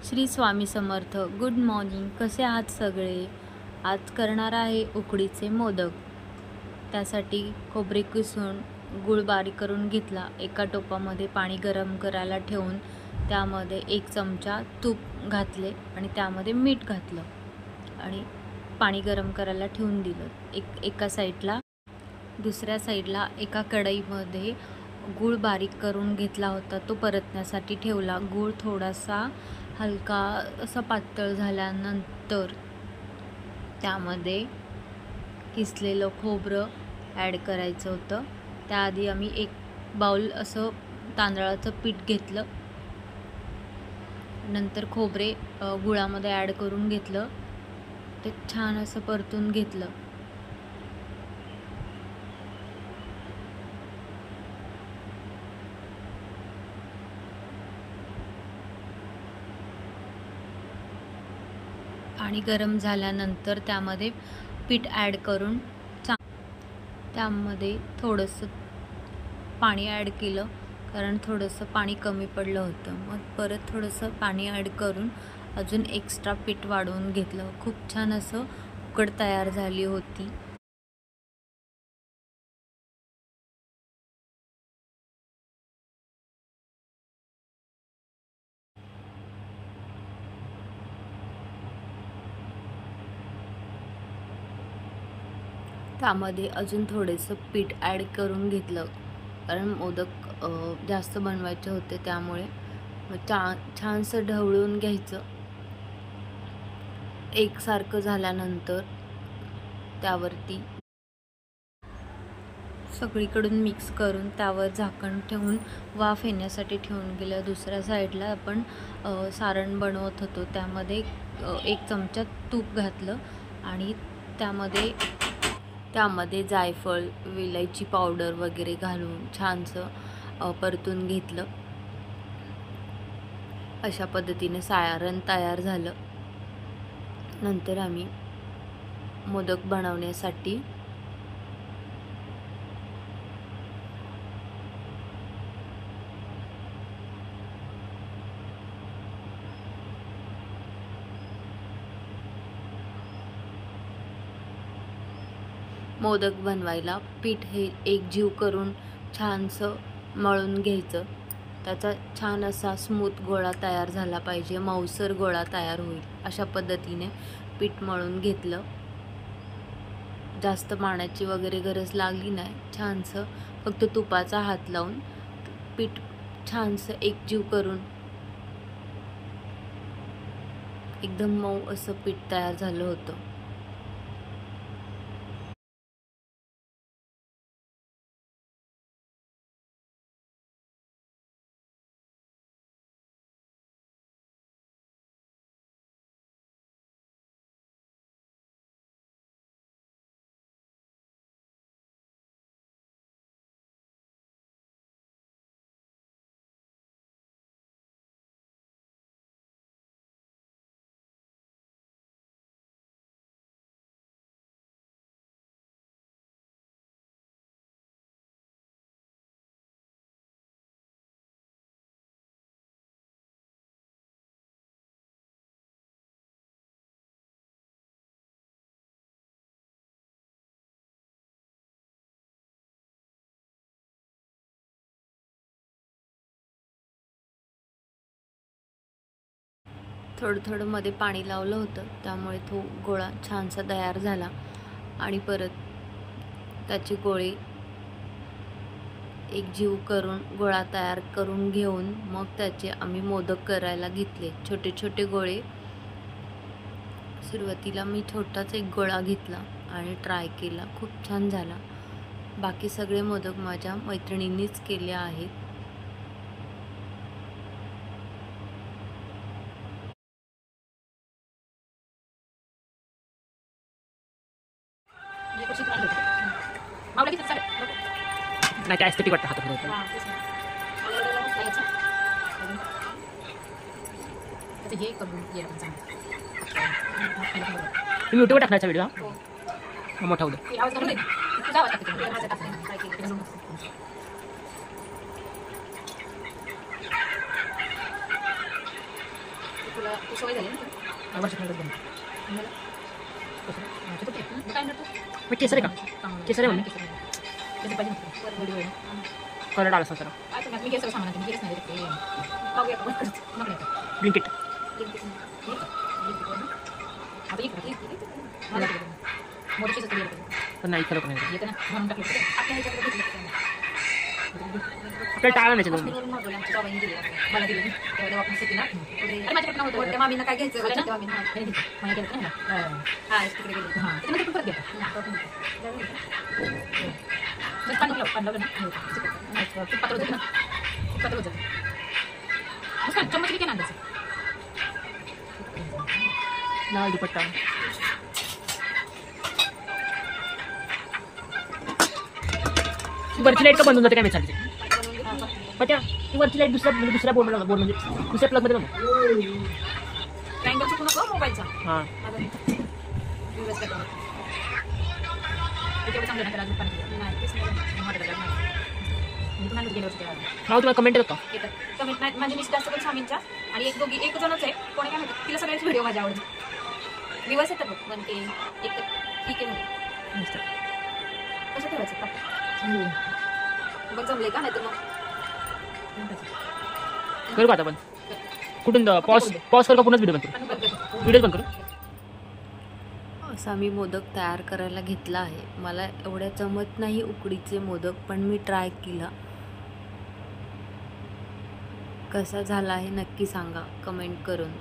Shri Swami Samarth. Good morning. कसे आहात सगळे? आज करणार आहे उकडीचे मोदक. त्यासाठी खोबरे किसून गूळ बारीक करून घेतला. एका टोपामध्ये पाणी गरम करायला ठेवून त्यामध्ये 1 चमचा तूप घातले आणि त्यामध्ये मीठ घातलं आणि पाणी गरम करायला ठेवून दिलं. एका साईडला. दुसऱ्या साईडला एका कढईमध्ये गूळ बारीक करून घेतला होता, तो परतण्यासाठी ठेवला. गूळ थोडासा हलका असा पातळ झाल्यानंतर त्यामध्ये किसलेलं खोबरं ॲड करायचं होतं. त्याआधी आम्ही 1 बाउल असं तांदळाचं पीठ घेतलं. नंतर खोबरे गुळामध्ये ॲड करून घेतलं. ते छान असं परतून घेतलं. पाणी गरम झाल्यानंतर त्यामध्ये पीठ ॲड करून त्यामध्ये थोडंसं पाणी ॲड केलं, कारण थोडंसं पाणी कमी पडलं होतं. मग परत थोडंसं पाणी ॲड करून अजून एक्स्ट्रा पीठ वाढवून घेतलं. खूप छान असं उकड तयार झाली होती. त्यामध्ये अजून थोडंसं पीठ ॲड करून घेतलं, कारण मोदक जास्त बनवायचे होते. त्यामुळे मग छानसं ढवळून घ्यायचं. एकसारखं झाल्यानंतर त्यावरती सगळीकडून मिक्स करून त्यावर झाकण ठेवून वाफ येण्यासाठी ठेवून गेलं. दुसऱ्या साईडला आपण सारण बनवत होतो. त्यामध्ये 1 चमचा तूप घातलं आणि त्यामध्ये जायफळ, विलायची पावडर वगैरे घालून छानसं परतून घेतलं. अशा पद्धतीने सारण तयार झालं. नंतर आम्ही मोदक बनवण्यासाठी मोदक बनवायला पीठ हे एकजीव करून छानसं मळून घ्यायचं. त्याचा छान असा स्मूथ गोळा तयार झाला पाहिजे, मऊसर गोळा तयार होईल अशा पद्धतीने पीठ मळून घेतलं. जास्त पाण्याची वगैरे गरज लागली नाही. छानसं फक्त तुपाचा हात लावून पीठ छानसं एकजीव करून एकदम मऊ असं पीठ तयार झालं होतं. थोडं मध्ये पाणी लावलं होतं, त्यामुळे तो गोळा छानसा तयार झाला. आणि परत त्याचे गोळे एकजीव करून गोळा तयार करून घेऊन मग त्याचे आम्ही मोदक करायला घेतले. छोटे छोटे गोळे. सुरुवातीला मी छोटाच एक गोळा घेतला आणि ट्राय केला. खूप छान झाला. बाकी सगळे मोदक माझ्या मैत्रिणींनीच केले आहेत. नाही त्या एस्थेटिक वाटतं हातात फिरवतो. तुम्ही युट्यूबवर टाकण्याचा व्हिडिओ मोठा होऊ तुला तू सवय झाली ना वर्षात बनतो मला काय म्हणतो मग केसर आहे का केसर आहे म्हणून त्याचं पाहिजे कलर आला असं जरा आता मी केसर सामान मी केस नाही देते पाहूया आपण नको नाही ब्लिंकिट आता एक मोठीच तरी पण नाही खरं पण नाही येते ना म्हणून टाकलं आता ह्याच्याकडे घेतलं आपल्याला टाळा नाही दोन मला दिली तेवढ्या वापरून होती ना अरे माझ्याकडे नव्हतं त्या मामींना काय घ्यायचं होतं त्या मामींना मला गेलं ना हा तिकडे गेले हां तिकडे परत गेलं पाणी ना खूप पातळ होतं ना खूप पातळ होतं मस्त चम्मच किती ना लाल दुपट्टा वरची लाईट का बंद होऊन जाते काय मी चालते पण त्या ती वरची लाईट दुसऱ्या बोर्ड म्हणजे दुसऱ्या प्लगमध्ये बघ ट्रायंगल चुकू नको मोबाईलचा हां नाव तुम्हाला कमेंट येतं का कमेंट नाही म्हणजे मी जास्त पण स्वामींच्या आणि एक दोघी एक जणच आहे कोणी काय म्हणतात तिला सगळ्याच व्हिडिओ माझ्या आवडतात दिवस येतात बघ पण ते एक ठीक आहे कसं ठेवायचं बघ जमले का नाही तर मग करू का आता पण कुठून पॉज करू का पुन्हा व्हिडिओ बंद करू व्हिडिओ बंद करू असा मी मोदक तयार करायला घेतला आहे. मला एवढ्या जमत नाही उकडीचे मोदक, पण मी ट्राय केला. कसा झाला आहे नक्की सांगा कमेंट करून.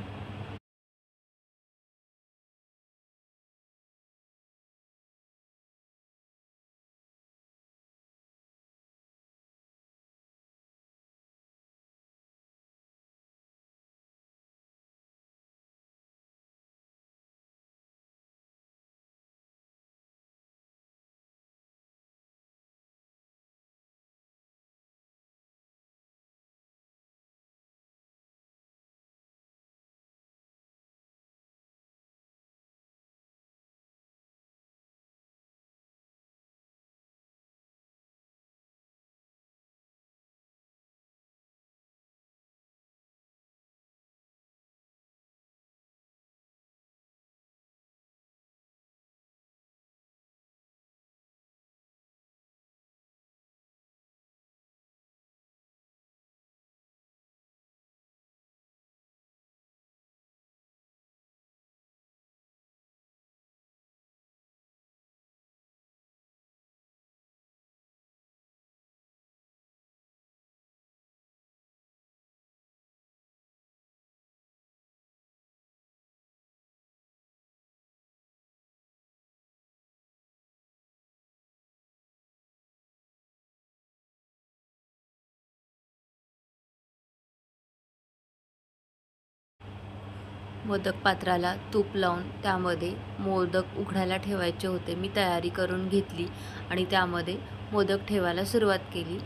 मोदक पात्राला तूप लावून त्यामध्ये मोदक उघडायला ठेवायचे होते. मी तयारी करून घेतली आणि त्यामध्ये मोदक ठेवायला सुरुवात केली.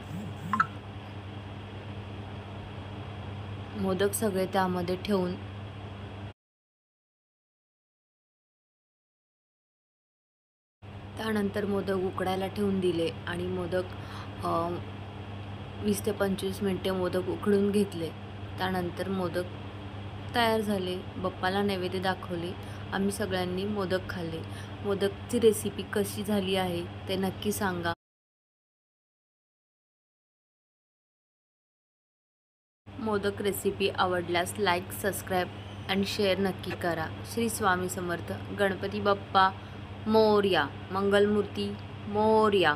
मोदक सगळे त्यामध्ये ठेवून त्यानंतर मोदक उकडायला ठेवून दिले आणि मोदक 20 ते 25 मिनिटे मोदक उकडून घेतले. त्यानंतर मोदक तयार झाले. बाप्पाला नैवेद्य दाखवले. आम्ही सगळ्यांनी मोदक खाल्ले. मोदकची रेसिपी कशी झाली आहे ते नक्की सांगा. मोदक रेसिपी आवडल्यास लाईक, सबस्क्राईब आणि शेअर नक्की करा. श्री स्वामी समर्थ. गणपती बाप्पा मोरया. मंगलमूर्ती मोरया.